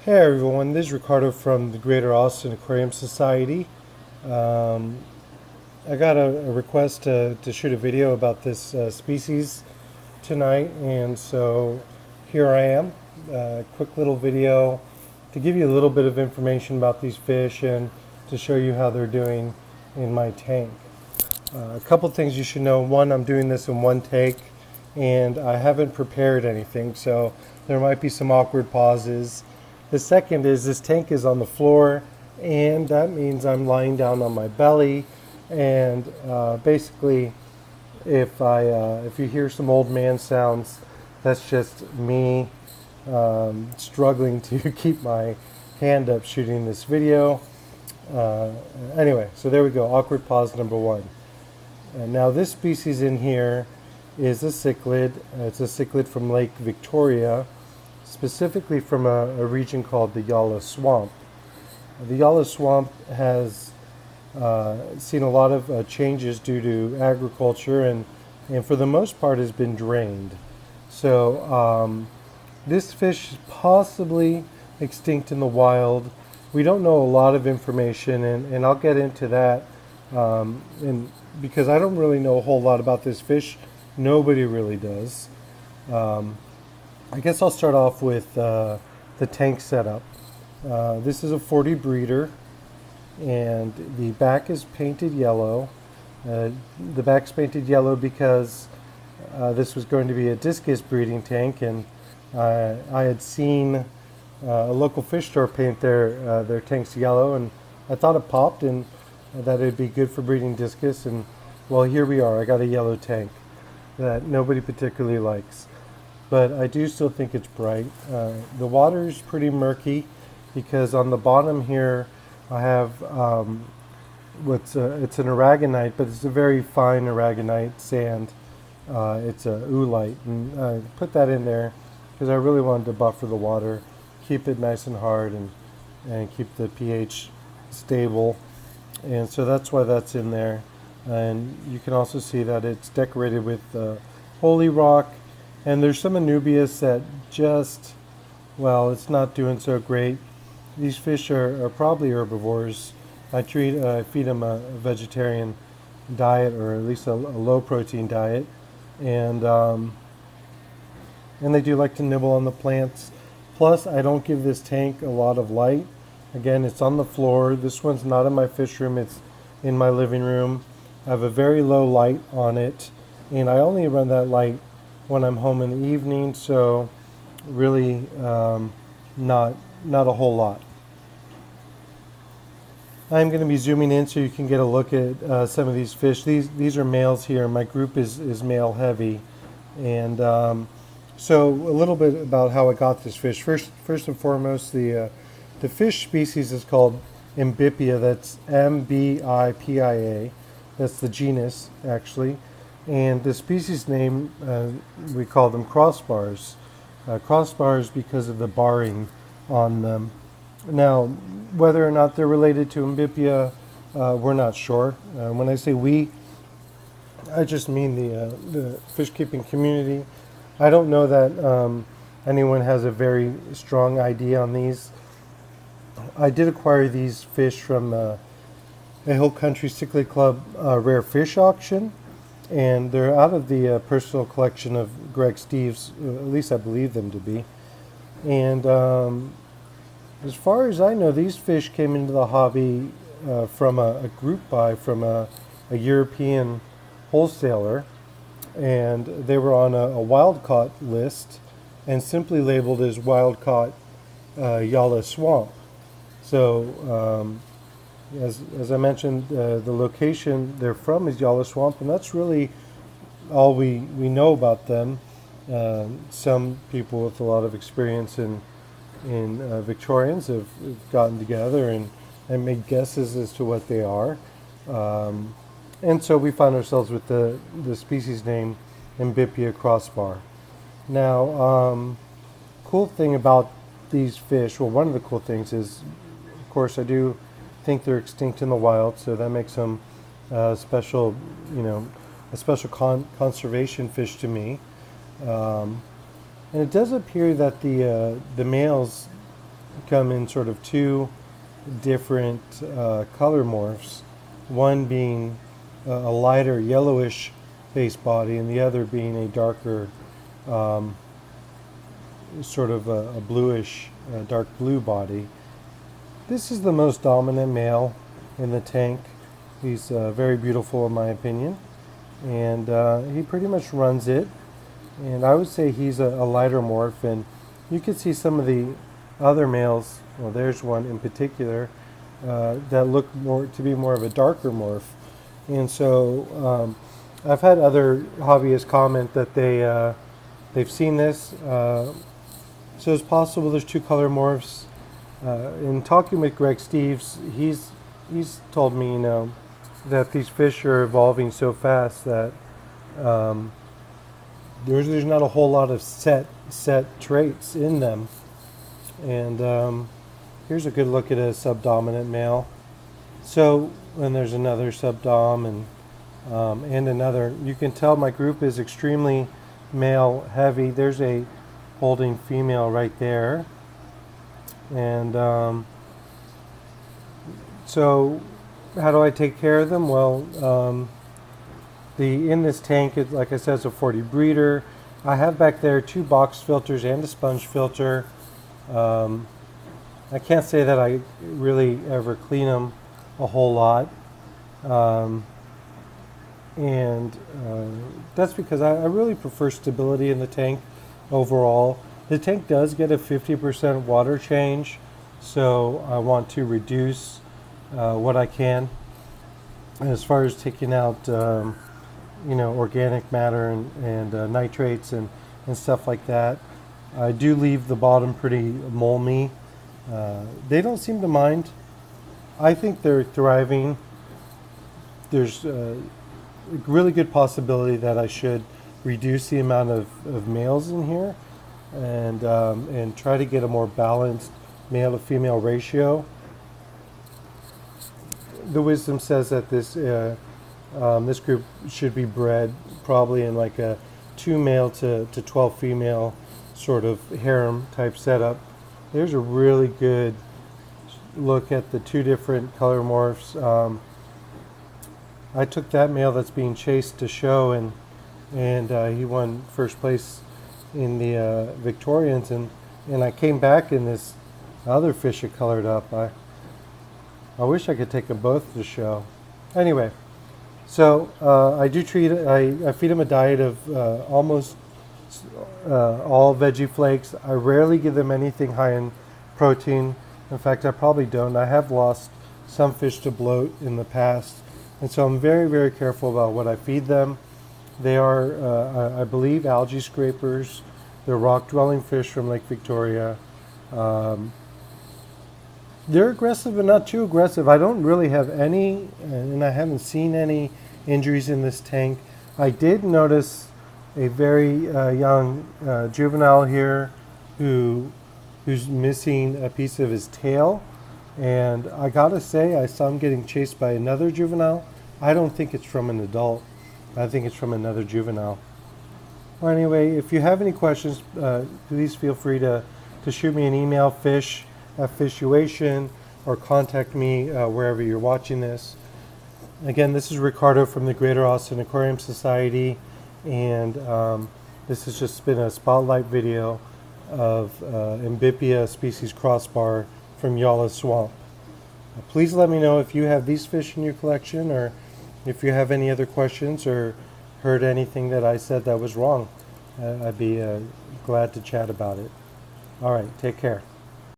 Hey everyone, this is Ricardo from the Greater Austin Aquarium Society. Um, I got a request to shoot a video about this species tonight, and so here I am. Quick little video to give you a little bit of information about these fish and to show you how they're doing in my tank. A couple things you should know. One, I'm doing this in one take, and I haven't prepared anything, so there might be some awkward pauses. The second is this tank is on the floor, and that means I'm lying down on my belly. And basically, if you hear some old man sounds, that's just me struggling to keep my hand up shooting this video. Anyway, so there we go. Awkward pause number one. Now this species in here is a cichlid. It's a cichlid from Lake Victoria, specifically from a region called the Yala Swamp. The Yala Swamp has seen a lot of changes due to agriculture, and for the most part has been drained. So this fish is possibly extinct in the wild. We don't know a lot of information, and I'll get into that. And because I don't really know a whole lot about this fish, nobody really does. I guess I'll start off with the tank setup. This is a 40 breeder, and the back is painted yellow. The back's painted yellow because this was going to be a discus breeding tank, and I had seen a local fish store paint their tanks yellow, and I thought it popped and that it'd be good for breeding discus, and well, here we are. I got a yellow tank that nobody particularly likes, but I do still think it's bright. The water is pretty murky because on the bottom here I have it's an aragonite, but it's a very fine aragonite sand. It's a oolite, and I put that in there because I really wanted to buffer the water, keep it nice and hard, and keep the pH stable. And so that's why that's in there. And you can also see that it's decorated with holy rock, and there's some anubias that just, well, it's not doing so great. These fish are probably herbivores. I feed them a vegetarian diet, or at least a low protein diet, and they do like to nibble on the plants. Plus, I don't give this tank a lot of light. Again, it's on the floor. This one's not in my fish room, it's in my living room. I have a very low light on it, and I only run that light when I'm home in the evening, so really not a whole lot. I'm going to be zooming in so you can get a look at some of these fish. These are males here. My group is male heavy, and so a little bit about how I got this fish. First and foremost, the fish species is called Mbipia. That's Mbipia. That's the genus, actually. And the species name, we call them crossbars. Crossbars because of the barring on them. Now, whether or not they're related to Mbipia, we're not sure. When I say we, I just mean the fish keeping community. I don't know that anyone has a very strong idea on these. I did acquire these fish from a Hill Country Cichlid Club rare fish auction, and they're out of the personal collection of Greg Steves, at least I believe them to be. And as far as I know, these fish came into the hobby from a group buy from a European wholesaler, and they were on a wild caught list and simply labeled as wild caught Yala Swamp. So as I mentioned, the location they're from is Yala Swamp, and that's really all we know about them. Some people with a lot of experience in Victorians have gotten together and made guesses as to what they are. And so we found ourselves with the species name Mbipia crossbar. Now, cool thing about these fish, well, one of the cool things is, of course, I do think they're extinct in the wild, so that makes them special, a special conservation fish to me. And it does appear that the males come in sort of two different color morphs, one being a lighter yellowish base body and the other being a darker sort of a bluish dark blue body. This is the most dominant male in the tank. He's very beautiful in my opinion, and he pretty much runs it, and I would say he's a lighter morph. And you can see some of the other males, well there's one in particular that look more to be more of a darker morph. And so I've had other hobbyists comment that they've seen this, so it's possible there's two color morphs. In talking with Greg Steves, he's told me, you know, that these fish are evolving so fast that there's not a whole lot of set traits in them. And here's a good look at a subdominant male. So, and there's another subdom and another. You can tell my group is extremely male heavy. There's a holding female right there. And so how do I take care of them? Well, in this tank, like I said, it's a 40 breeder. I have back there 2 box filters and a sponge filter. I can't say that I really ever clean them a whole lot. That's because I really prefer stability in the tank overall. The tank does get a 50% water change, so I want to reduce what I can as far as taking out you know, organic matter and nitrates and stuff like that. I do leave the bottom pretty molmy. They don't seem to mind. I think they're thriving. There's a really good possibility that I should reduce the amount of males in here and try to get a more balanced male to female ratio. The wisdom says that this group should be bred probably in like a 2 male to 12 female sort of harem type setup. There's a really good look at the 2 different color morphs. I took that male that's being chased to show, and he won first place in the Victorians, and I came back and this other fish had colored up. I wish I could take them both to show. Anyway, so I do treat it. I feed them a diet of almost all veggie flakes. I rarely give them anything high in protein. In fact, I probably don't. I have lost some fish to bloat in the past, and so I'm very, very careful about what I feed them. They are, I believe, algae scrapers. They're rock-dwelling fish from Lake Victoria. They're aggressive, but not too aggressive. I don't really have any, and I haven't seen any injuries in this tank. I did notice a very young juvenile here who's missing a piece of his tail, and I gotta say, I saw him getting chased by another juvenile. I don't think it's from an adult. I think it's from another juvenile. Well, anyway, if you have any questions, please feel free to shoot me an email, fish@fishuation, or contact me wherever you're watching this. Again, this is Ricardo from the Greater Austin Aquarium Society, and this has just been a spotlight video of Mbipia species Crossbar from Yala Swamp. Please let me know if you have these fish in your collection, or if you have any other questions or heard anything that I said that was wrong. I'd be glad to chat about it. All right, take care.